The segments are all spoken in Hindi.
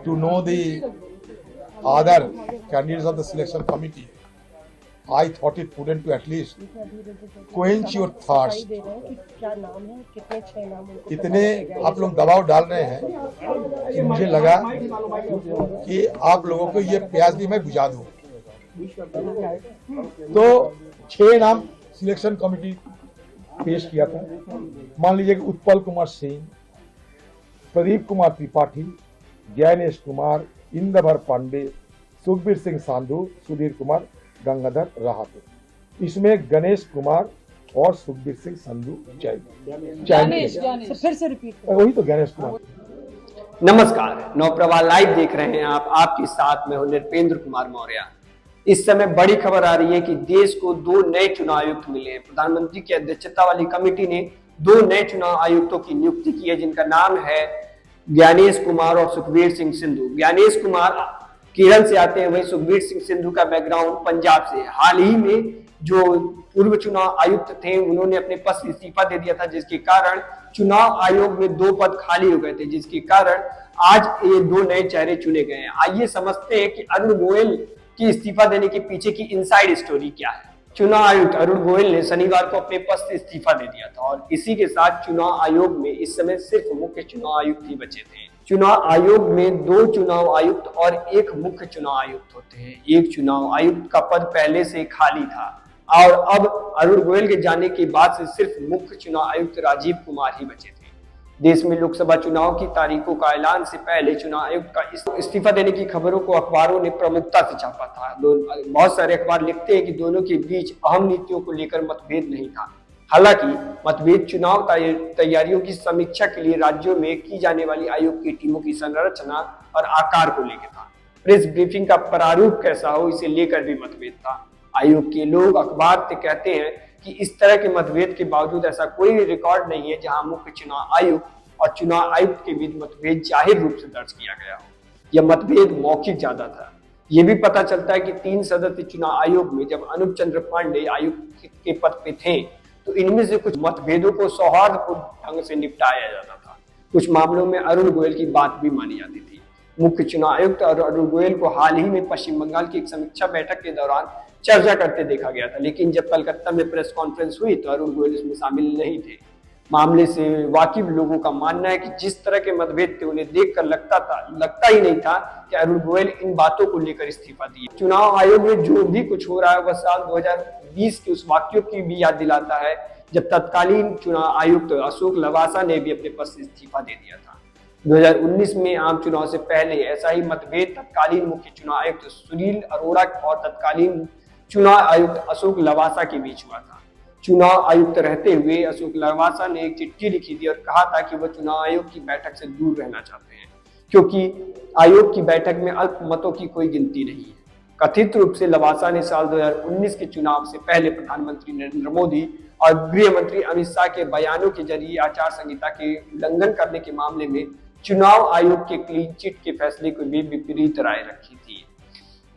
to know the other candidates of the selection committee, I thought it prudent to at least quench your thoughts. इतने आप लोग दबाव डाल रहे हैं कि मुझे लगा कि आप लोगों को ये प्यास भी मैं बुझा दूं। तो 6 नाम सिलेक्शन कमेटी पेश किया था। मान लीजिए कि उत्पल कुमार सिंह, प्रदीप कुमार त्रिपाठी, ज्ञानेश कुमार, इंद्रभर पांडे, सुखबीर सिंह सांधु, सुधीर कुमार, गंगाधर राहत। इसमें गणेश कुमार और सुखबीर सिंह संधू फिर से रिपीट वही तो गणेश कुमार। नमस्कार, नवप्रभा लाइव देख रहे हैं आप। आपके साथ में हूं नृपेंद्र कुमार मौर्य। इस समय बड़ी खबर आ रही है कि देश को 2 नए चुनाव आयुक्त मिले हैं। प्रधानमंत्री की अध्यक्षता वाली कमेटी ने 2 नए चुनाव आयुक्तों की नियुक्ति की है, जिनका नाम है ज्ञानेश कुमार और सुखबीर सिंह संधू। ज्ञानेश कुमार केरल से आते हैं, वही सुखबीर सिंह संधू का बैकग्राउंड पंजाब से। हाल ही में जो पूर्व चुनाव आयुक्त थे उन्होंने अपने पद से इस्तीफा दे दिया था, जिसके कारण चुनाव आयोग में 2 पद खाली हो गए थे, जिसके कारण आज ये 2 नए चेहरे चुने गए हैं। आइए समझते हैं कि अरुण गोयल की इस्तीफा देने के पीछे की इनसाइड स्टोरी क्या है। चुनाव आयुक्त अरुण गोयल ने शनिवार को अपने पद से इस्तीफा दे दिया था और इसी के साथ चुनाव आयोग में इस समय सिर्फ मुख्य चुनाव आयुक्त ही बचे थे। चुनाव आयोग में 2 चुनाव आयुक्त और 1 मुख्य चुनाव आयुक्त होते हैं। एक चुनाव आयुक्त का पद पहले से खाली था और अब अरुण गोयल के जाने के बाद से सिर्फ मुख्य चुनाव आयुक्त राजीव कुमार ही बचे थे। देश में लोकसभा चुनाव की तारीखों का ऐलान से पहले चुनाव आयुक्त का इस्तीफा देने की खबरों को अखबारों ने प्रमुखता से छापा था। बहुत सारे अखबार लिखते हैं कि दोनों के बीच अहम नीतियों को लेकर मतभेद नहीं था। हालांकि मतभेद चुनाव तैयारियों की समीक्षा के लिए राज्यों में की जाने वाली आयोग की टीमों की संरचना और आकार को लेकर था। प्रेस ब्रीफिंग का प्रारूप कैसा हो, इसे लेकर भी मतभेद था। आयोग के लोग अखबार से कहते हैं कि इस तरह के मतभेद के बावजूद ऐसा कोई रिकॉर्ड नहीं है जहां मुख्य चुनाव आयुक्त और चुनाव आयुक्त के बीच मतभेद जाहिर रूप से दर्ज किया गया हो। यह मतभेद मौखिक ज्यादा था। यह भी पता चलता है कि 3 सदस्यीय चुनाव आयोग में जब अनूप चंद्र पांडे आयुक्त के पद पे थे तो इनमें से कुछ मतभेदों को सौहार्दपूर्ण ढंग से निपटाया जाता था। कुछ मामलों में अरुण गोयल की बात भी मानी जाती थी। मुख्य चुनाव आयुक्त और अरुण गोयल को हाल ही में पश्चिम बंगाल की एक समीक्षा बैठक के दौरान चर्चा करते देखा गया था, लेकिन जब कलकत्ता में प्रेस कॉन्फ्रेंस हुई तो अरुण गोयल इसमें शामिल नहीं थे। मामले से वाकिफ लोगों का मानना है कि जिस तरह के मतभेद थे उन्हें देखकर लगता ही नहीं था कि अरुण गोयल इन बातों को लेकर इस्तीफा दिए। चुनाव आयोग में जो भी कुछ हो रहा है वह साल 2020 के उस वाक्यों की भी याद दिलाता है जब तत्कालीन चुनाव आयुक्त अशोक लवासा ने भी अपने पद से इस्तीफा दे दिया था। 2019 में आम चुनाव से पहले ऐसा ही मतभेद तत्कालीन मुख्य चुनाव आयुक्त सुनील अरोड़ा और तत्कालीन चुनाव आयुक्त अशोक लवासा के बीच हुआ था। चुनाव आयुक्त रहते हुए अशोक लवासा ने एक चिट्ठी लिखी थी और कहा था कि वह चुनाव आयोग की बैठक से दूर रहना चाहते हैं क्योंकि आयोग की बैठक में अल्पमतों की कोई गिनती नहीं है। कथित रूप से लवासा ने साल 2019 के चुनाव से पहले प्रधानमंत्री नरेंद्र मोदी और गृह मंत्री अमित शाह के बयानों के जरिए आचार संहिता के उल्लंघन करने के मामले में चुनाव आयोग के क्लीन चिट के फैसले को भी विपरीत राय रखी थी।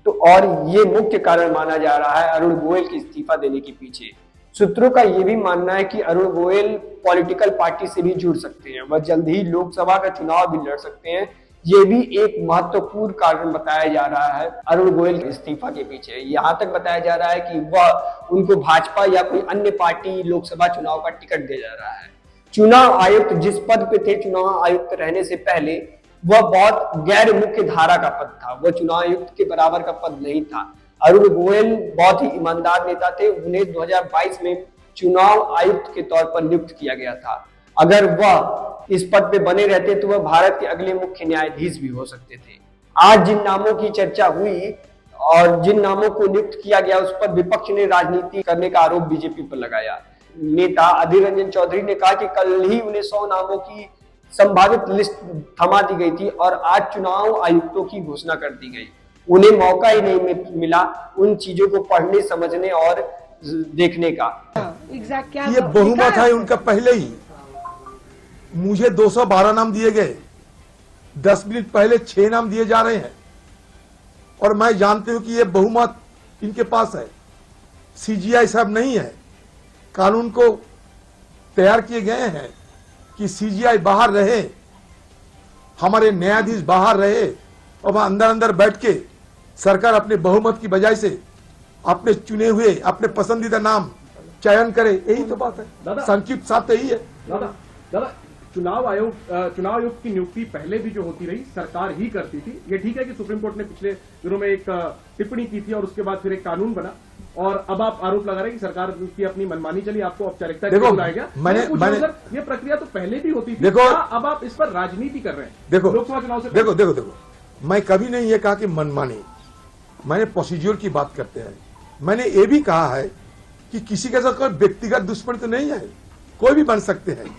तो और ये मुख्य कारण माना जा रहा है अरुण गोयल के इस्तीफा देने के पीछे। सूत्रों का यह भी मानना है कि अरुण गोयल पॉलिटिकल पार्टी से भी जुड़ सकते हैं, वह जल्द ही लोकसभा का चुनाव भी लड़ सकते हैं। ये भी एक महत्वपूर्ण कारण बताया जा रहा है अरुण गोयल के इस्तीफा के पीछे। यहाँ तक बताया जा रहा है कि वह उनको भाजपा या कोई अन्य पार्टी लोकसभा चुनाव का टिकट दे जा रहा है। चुनाव आयुक्त जिस पद पे थे चुनाव आयुक्त रहने से पहले, वह बहुत गैर मुख्य धारा का पद था, वह चुनाव आयुक्त के बराबर का पद नहीं था। अरुण गोयल बहुत ही ईमानदार नेता थे। उन्हें 2022 में चुनाव आयुक्त के तौर पर नियुक्त किया गया था। अगर वह इस पद पे बने रहते तो वह भारत के अगले मुख्य न्यायाधीश भी हो सकते थे। आज जिन नामों की चर्चा हुई और जिन नामों को नियुक्त किया गया उस पर विपक्ष ने राजनीति करने का आरोप बीजेपी पर लगाया। नेता अधीर रंजन चौधरी ने कहा कि कल ही उन्हें 100 नामों की संभावित लिस्ट थमा दी गई थी और आज चुनाव आयुक्तों की घोषणा कर दी गई। उन्हें मौका ही नहीं मिला उन चीजों को पढ़ने, समझने और देखने का। ये बहुमत है उनका पहले ही। मुझे 212 नाम दिए गए, 10 मिनट पहले 6 नाम दिए जा रहे हैं और मैं जानती हूं कि ये बहुमत इनके पास है। सीजीआई साहब नहीं है, कानून को तैयार किए गए हैं कि सीजीआई बाहर रहे, हमारे न्यायाधीश बाहर रहे और वहां अंदर अंदर बैठ के सरकार अपने बहुमत की बजाय से अपने चुने हुए अपने पसंदीदा नाम चयन करे, यही तो बात है। दादा, संक्षिप्त साथ तो यही है। दादा चुनाव आयोग की नियुक्ति पहले भी जो होती रही सरकार ही करती थी। ये ठीक है कि सुप्रीम कोर्ट ने पिछले दिनों में एक टिप्पणी की थी और उसके बाद फिर एक कानून बना, और अब आप आरोप लगा रहे हैं कि सरकार की अपनी मनमानी चली, आपको औपचारिकता के लिए बुलाया गया। ये प्रक्रिया तो पहले भी होती थी, देखो, अब आप इस पर राजनीति कर रहे हैं। देखो लोकसभा चुनाव से देखो मैं कभी नहीं ये कहा कि मनमानी, मैंने प्रोसीज्योर की बात करते हैं। मैंने ये भी कहा है कि किसी के साथ कोई व्यक्तिगत दुश्मन तो नहीं है, कोई भी बन सकते हैं।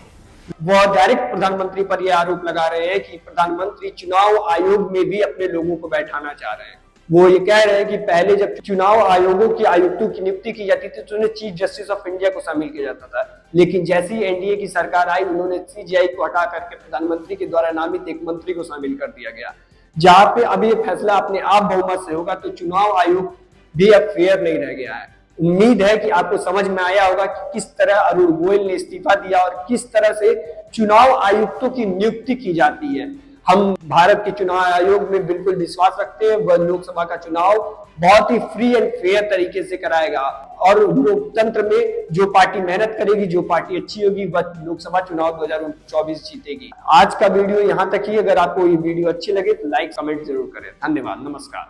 वो डायरेक्ट प्रधानमंत्री पर यह आरोप लगा रहे हैं कि प्रधानमंत्री चुनाव आयोग में भी अपने लोगों को बैठाना चाह रहे हैं। वो ये कह रहे हैं कि पहले जब चुनाव आयोगों के आयुक्तों की नियुक्ति की जाती थी तो उन्हें चीफ जस्टिस ऑफ इंडिया को शामिल किया जाता था, लेकिन जैसे ही एनडीए की सरकार आई उन्होंने सीजीआई को हटा करके प्रधानमंत्री के द्वारा नामित एक मंत्री को शामिल कर दिया गया। जहां पे अब ये फैसला अपने आप बहुमत से होगा तो चुनाव आयोग भी अब फेयर नहीं रह गया है। उम्मीद है कि आपको समझ में आया होगा कि किस तरह अरुण गोयल ने इस्तीफा दिया और किस तरह से चुनाव आयुक्तों की नियुक्ति की जाती है। हम भारत के चुनाव आयोग में बिल्कुल विश्वास रखते हैं, वह लोकसभा का चुनाव बहुत ही फ्री एंड फेयर तरीके से कराएगा और लोकतंत्र में जो पार्टी मेहनत करेगी, जो पार्टी अच्छी होगी, वह लोकसभा चुनाव 2024 जीतेगी। आज का वीडियो यहाँ तक ही। अगर आपको ये वीडियो अच्छी लगे तो लाइक कमेंट जरूर करें। धन्यवाद, नमस्कार।